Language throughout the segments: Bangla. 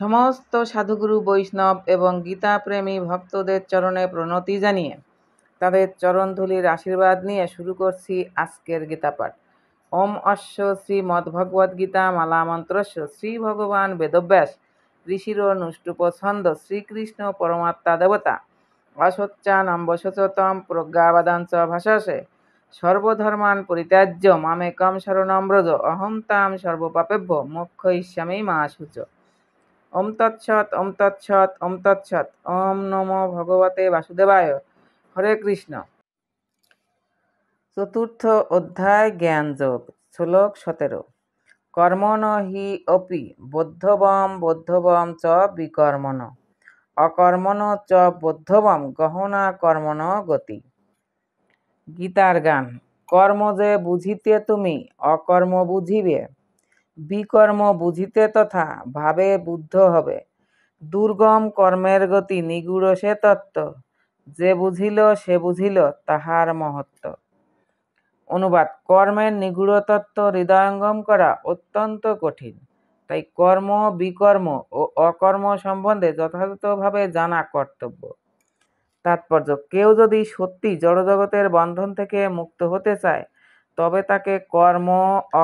সমস্ত সাধুগুরু বৈষ্ণব এবং গীতাপ্রেমী ভক্তদের চরণে প্রণতি জানিয়ে তাদের চরণধূলির আশীর্বাদ নিয়ে শুরু করছি আজকের গীতাপাঠ। ওম অশ্ব শ্রীমদ্ভগবদ্গীতা মালা মন্ত্রস্য শ্রী ভগবান বেদব্যাস ঋষির নুষ্টুপ ছন্দ শ্রীকৃষ্ণ পরমাত্মা দেবতা অসচ্চানম্বশতম প্রজ্ঞাবাদাঞ্চ ভাষাসে সর্বধর্মান পরিত্যাজ্য মামেকম শরণম ব্রজ অহং তাং সর্বপাপেভ্য মোক্ষয়িষ্যামি মা শুচ। ওম তৎসৎ ওম তৎসৎ ওম তৎসৎ। ওম নমো ভগবতে বাসুদেবায়। হরে কৃষ্ণ। চতুর্থ অধ্যায় জ্ঞানযোগ, শ্লোক 17। কর্মণ হি অপি বদ্ধবম চ বিকর্মণ অকর্মণ চ বদ্ধবম গহনা কর্মণ গতি। গীতার গান। কর্ম যে বুঝিতে তুমি অকর্ম বুঝিবে, বিকর্ম বুঝিতে তথা ভাবে বুদ্ধ হবে। দুর্গম কর্মের গতি নিগূঢ় সে তত্ত্ব, যে বুঝিল সে বুঝিল তাহার মহত্ব। অনুবাদ। কর্মের নিগূঢ় তত্ত্ব হৃদয়ঙ্গম করা অত্যন্ত কঠিন, তাই কর্ম বিকর্ম ও অকর্ম সম্বন্ধে যথাযথভাবে জানা কর্তব্য। তাৎপর্য। কেউ যদি সত্যি জড়জগতের বন্ধন থেকে মুক্ত হতে চায় তবে তাকে কর্ম,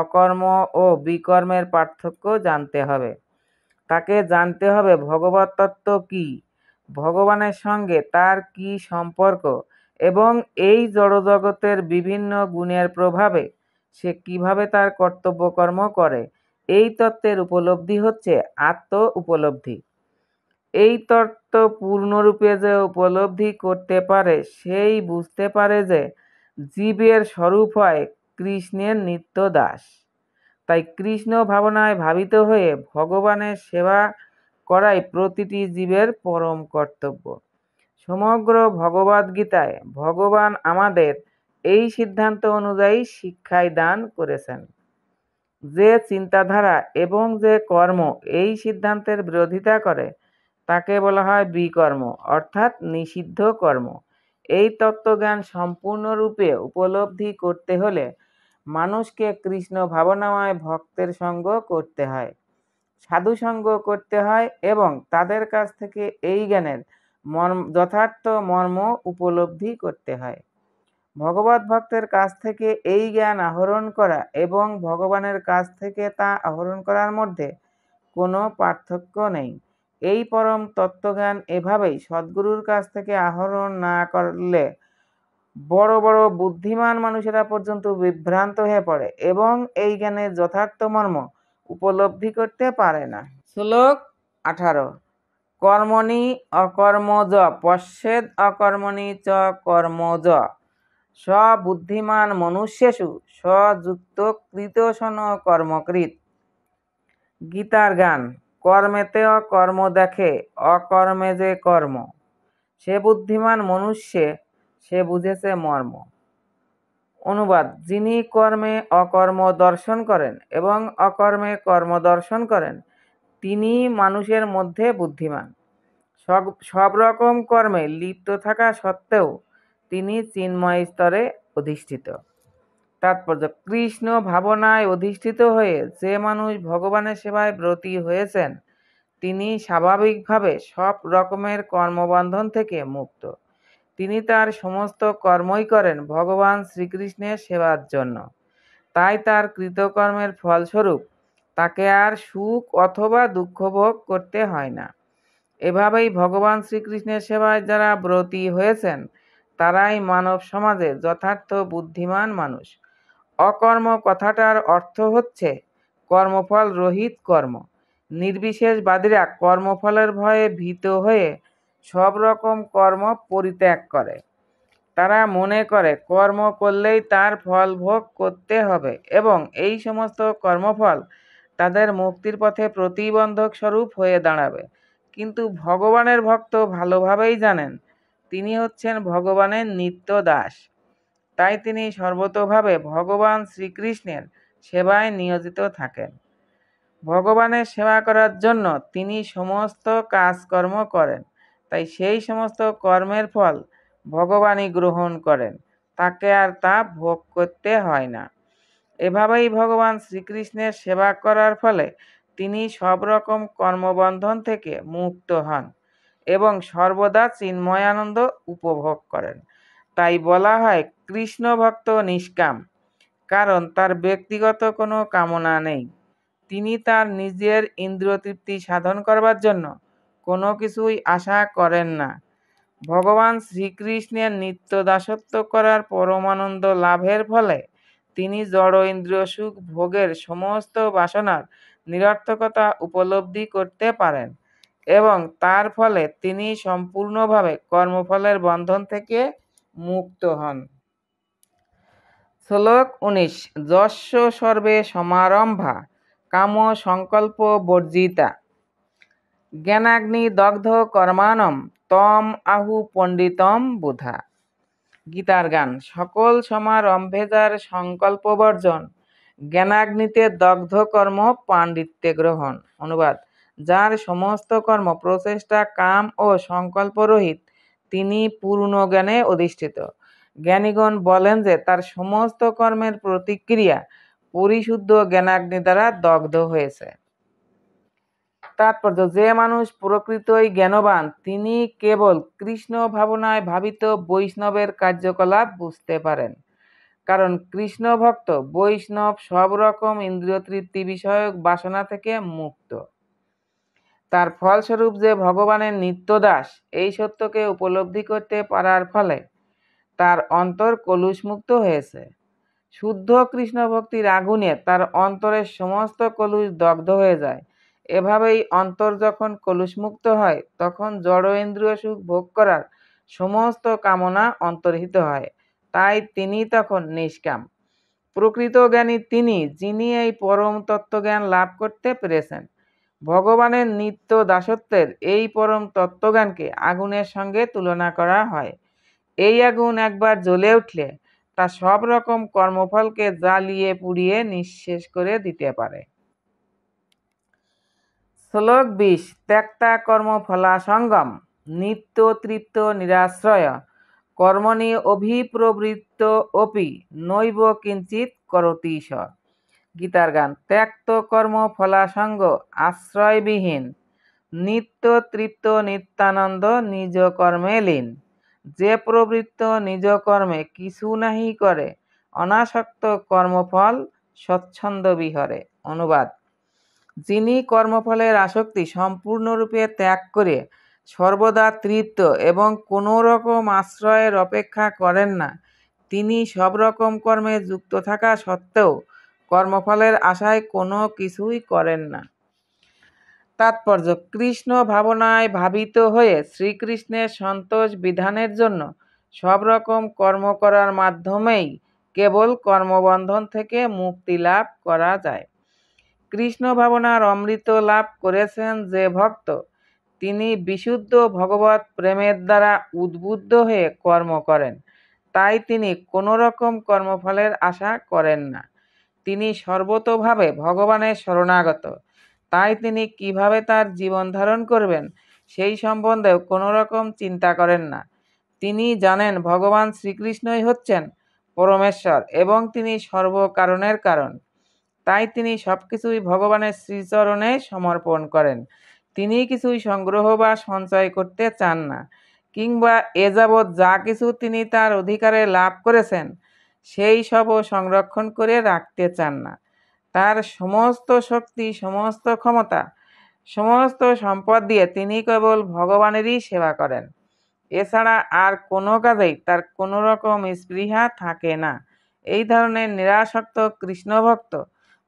অকর্ম ও বিকর্মের পার্থক্য জানতে হবে। তাকে জানতে হবে ভগবত তত্ত্ব কি, ভগবানের সঙ্গে তার কি সম্পর্ক এবং এই জড়জগতের বিভিন্ন গুণের প্রভাবে সে কিভাবে তার কর্তব্য কর্ম করে। এই তত্ত্বের উপলব্ধি হচ্ছে আত্ম উপলব্ধি। এই তত্ত্ব পূর্ণরূপে যে উপলব্ধি করতে পারে সেই বুঝতে পারে যে জীবের স্বরূপ হয় কৃষ্ণের নিত্য দাস। তাই কৃষ্ণ ভাবনায় ভাবিত হয়ে ভগবানের সেবা করাই প্রতিটি জীবের পরম কর্তব্য। সমগ্র ভগবদ্গীতায় ভগবান আমাদের এই সিদ্ধান্ত অনুযায়ী শিক্ষায় দান করেছেন। যে চিন্তাধারা এবং যে কর্ম এই সিদ্ধান্তের বিরোধিতা করে তাকে বলা হয় বিকর্ম, অর্থাৎ নিষিদ্ধ কর্ম। এই তত্ত্বজ্ঞান সম্পূর্ণরূপে উপলব্ধি করতে হলে মানুষকে কৃষ্ণ ভাবনাময় ভক্তের সঙ্গ করতে হয়, সাধু সঙ্গ করতে হয় এবং তাদের কাছ থেকে এই জ্ঞানের যথার্থ মর্ম উপলব্ধি করতে হয়। ভগবত ভক্তের কাছ থেকে এই জ্ঞান আহরণ করা এবং ভগবানের কাছ থেকে তা আহরণ করার মধ্যে কোনো পার্থক্য নেই। এই পরম তত্ত্বজ্ঞান এভাবেই সদ্গুরুর কাছ থেকে আহরণ না করলে বড় বড় বুদ্ধিমান মানুষেরা পর্যন্ত বিভ্রান্ত হয়ে পড়ে এবং এই জ্ঞানের যথার্থ মর্ম উপলব্ধি করতে পারে না। শ্লোক 18। কর্মণি অকর্মজ পশ্যেদ অকর্মণি চ কর্মজ সবুদ্ধিমান মনুষ্যেষু সযুক্ত কৃতসন কর্মকৃৎ। গীতার গান। কর্মেতে অকর্ম দেখে অকর্মে যে কর্ম, সে বুদ্ধিমান মনুষ্যে সে বুঝেছে মর্ম। অনুবাদ। যিনি কর্মে অকর্ম দর্শন করেন এবং অকর্মে কর্ম দর্শন করেন তিনি মানুষের মধ্যে বুদ্ধিমান। সব রকম কর্মে লিপ্ত থাকা সত্ত্বেও তিনি চিন্ময় স্তরে অধিষ্ঠিত। তাৎপর্য। কৃষ্ণ ভাবনায় অধিষ্ঠিত হয়ে যে মানুষ ভগবানের সেবায় ব্রতী হয়েছেন তিনি স্বাভাবিকভাবে সব রকমের কর্মবন্ধন থেকে মুক্ত। তিনি তার সমস্ত কর্মই করেন ভগবান শ্রীকৃষ্ণের সেবার জন্য। তাই তার কৃতকর্মের ফলস্বরূপ তাকে আর সুখ অথবা দুঃখ ভোগ করতে হয় না। এভাবেই ভগবান শ্রীকৃষ্ণের সেবায় যারা ব্রতী হয়েছেন তারাই মানব সমাজে যথার্থ বুদ্ধিমান মানুষ। অকর্ম কথাটার অর্থ হচ্ছে কর্মফল রহিত কর্ম। নির্বিশেষবাদীরা কর্মফলের ভয়ে ভীত হয়ে সব রকম কর্ম পরিত্যাগ করে। তারা মনে করে কর্ম করলেই তার ফল ভোগ করতে হবে এবং এই সমস্ত কর্মফল তাদের মুক্তির পথে প্রতিবন্ধক স্বরূপ হয়ে দাঁড়াবে। কিন্তু ভগবানের ভক্ত ভালোভাবেই জানেন তিনি হচ্ছেন ভগবানের নিত্য দাস। তাই তিনি সর্বতোভাবে ভগবান শ্রীকৃষ্ণের সেবায় নিয়োজিত থাকেন। ভগবানের সেবা করার জন্য তিনি সমস্ত কাজকর্ম করেন। তাই সেই সমস্ত কর্মের ফল ভগবানই গ্রহণ করেন, তাকে আর তা ভোগ করতে হয় না। এভাবেই ভগবান শ্রীকৃষ্ণের সেবা করার ফলে তিনি সব রকম কর্মবন্ধন থেকে মুক্ত হন এবং সর্বদা চিন্ময় আনন্দ উপভোগ করেন। তাই বলা হয় কৃষ্ণ ভক্ত নিষ্কাম, কারণ তার ব্যক্তিগত কোনো কামনা নেই। তিনি তার নিজের ইন্দ্রিয় তৃপ্তি সাধন করবার জন্য কোনো কিছুই আশা করেন না। ভগবান শ্রীকৃষ্ণের নিত্য দাসত্ব করার পরমানন্দ লাভের ফলে তিনি জড় ইন্দ্রিয় সুখ ভোগের সমস্ত বাসনার নিরর্থকতা উপলব্ধি করতে পারেন এবং তার ফলে তিনি সম্পূর্ণভাবে কর্মফলের বন্ধন থেকে মুক্ত হন। শ্লোক 19। যস্য সর্বে সমারম্ভা কাম সংকল্প বর্জিতা জ্ঞানাগ্নি দগ্ধ কর্মাণম তম আহু পণ্ডিতম বুধা। গীতার গান। সকল সমারম্ভে যার সংকল্প বর্জন, জ্ঞানাগ্নিতে দগ্ধ কর্ম পাণ্ডিত্যে গ্রহণ। অনুবাদ। যার সমস্ত কর্ম প্রচেষ্টা কাম ও সংকল্প রহিত, তিনি পূর্ণ জ্ঞানে অধিষ্ঠিত। জ্ঞানীগণ বলেন যে তার সমস্ত কর্মের প্রতিক্রিয়া পরিশুদ্ধ জ্ঞানাগ্নি দ্বারা দগ্ধ হয়েছে। তাৎপর্য: যে মানুষ প্রকৃতই জ্ঞানবান, তিনি কেবল কৃষ্ণ ভাবনায় ভাবিত বৈষ্ণবের কার্যকলাপ বুঝতে পারেন। কারণ কৃষ্ণ ভক্ত বৈষ্ণব সব রকম ইন্দ্রিয় তৃপ্তি বিষয়ক বাসনা থেকে মুক্ত। তার ফলস্বরূপ যে ভগবানের নিত্যদাস, এই সত্যকে উপলব্ধি করতে পারার ফলে তার অন্তর কলুষমুক্ত হয়েছে। শুদ্ধ কৃষ্ণ ভক্তির আগুনে তার অন্তরের সমস্ত কলুষ দগ্ধ হয়ে যায়। এভাবেই অন্তর যখন কলুষমুক্ত হয়, তখন জড় ইন্দ্রিয় সুখ ভোগ করার সমস্ত কামনা অন্তর্হিত হয়। তাই তিনি তখন নিষ্কাম। প্রকৃত জ্ঞানী তিনি, যিনি এই পরম তত্ত্বজ্ঞান লাভ করতে পেরেছেন। ভগবানের নিত্য দাসত্বের এই পরম তত্ত্বজ্ঞানকে আগুনের সঙ্গে তুলনা করা হয়। এই আগুন একবার জ্বলে উঠলে তা সব রকম কর্মফলকে জ্বালিয়ে পুড়িয়ে নিঃশেষ করে দিতে পারে। শ্লোক 20। ত্যক্তা কর্মফলাসঙ্গম নিত্য তৃপ্ত নিরাশ্রয় কর্মণি অভিপ্রবৃত্ত অপি নৈব কিঞ্চিৎ করতি স। গীতার গান। ত্যক্ত কর্ম ফলাসঙ্গ আশ্রয়বিহীন নিত্য তৃপ্ত নিত্যানন্দ নিজ কর্মে লীন। যে প্রবৃত্ত নিজ কর্মে কিছু নাহি করে অনাসক্ত কর্মফল স্বচ্ছন্দ বিহরে। অনুবাদ। যিনি কর্মফলের আসক্তি সম্পূর্ণরূপে ত্যাগ করে সর্বদা তৃপ্ত এবং কোনো রকম আশ্রয়ের অপেক্ষা করেন না, তিনি সব রকম কর্মে যুক্ত থাকা সত্ত্বেও কর্মফলের আশায় কোনো কিছুই করেন না। তাৎপর্য: কৃষ্ণ ভাবনায় ভাবিত হয়ে শ্রীকৃষ্ণের সন্তোষ বিধানের জন্য সব রকম কর্ম করার মাধ্যমেই কেবল কর্মবন্ধন থেকে মুক্তি লাভ করা যায়। কৃষ্ণ ভাবনার অমৃত লাভ করেছেন যে ভক্ত, তিনি বিশুদ্ধ ভগবৎ প্রেমের দ্বারা উদ্বুদ্ধ হয়ে কর্ম করেন। তাই তিনি কোনো রকম কর্মফলের আশা করেন না। তিনি সর্বতোভাবে ভগবানের শরণাগত। তাই তিনি কিভাবে তার জীবন ধারণ করবেন সেই সম্বন্ধেও কোনো রকম চিন্তা করেন না। তিনি জানেন ভগবান শ্রীকৃষ্ণই হচ্ছেন পরমেশ্বর এবং তিনি সর্বকারণের কারণ। তাই তিনি সবকিছুই ভগবানের শ্রীচরণে সমর্পণ করেন। তিনি কিছুই সংগ্রহ বা সঞ্চয় করতে চান না, কিংবা এ যাবৎ যা কিছু তিনি তার অধিকারে লাভ করেছেন সেই সবও সংরক্ষণ করে রাখতে চান না। তার সমস্ত শক্তি, সমস্ত ক্ষমতা, সমস্ত সম্পদ দিয়ে তিনি কেবল ভগবানেরই সেবা করেন। এছাড়া আর কোনো কাজেই তার কোনো রকম স্পৃহা থাকে না। এই ধরনের নিরাসক্ত কৃষ্ণভক্ত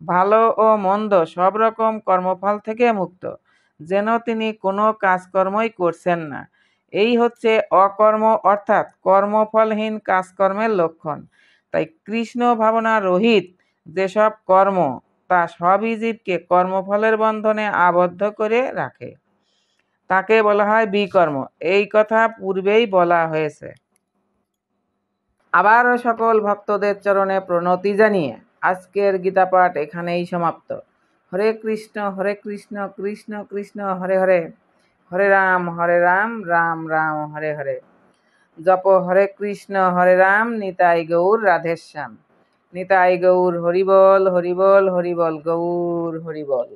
ভালো ও মন্দ সব রকম কর্মফল থেকে মুক্ত, যেন তিনি কোনো কাজকর্মই করছেন না। এই হচ্ছে অকর্ম অর্থাৎ কর্মফলহীন কাজকর্মের লক্ষণ। তাই কৃষ্ণ ভাবনা রহিত যেসব কর্ম, তা সবই জীবকে কর্মফলের বন্ধনে আবদ্ধ করে রাখে। তাকে বলা হয় বিকর্ম। এই কথা পূর্বেই বলা হয়েছে। আবারও সকল ভক্তদের চরণে প্রণতি জানিয়ে আজকের গীতাপাঠ এখানেই সমাপ্ত। হরে কৃষ্ণ কৃষ্ণ কৃষ্ণ হরে হরে, হরে রাম রাম রাম হরে হরে। জপ হরে কৃষ্ণ হরে রাম, নিতাই গৌর রাধেশ্যাম। নিতাই গৌর হরিবল হরিবল হরিবল গৌর হরিবল।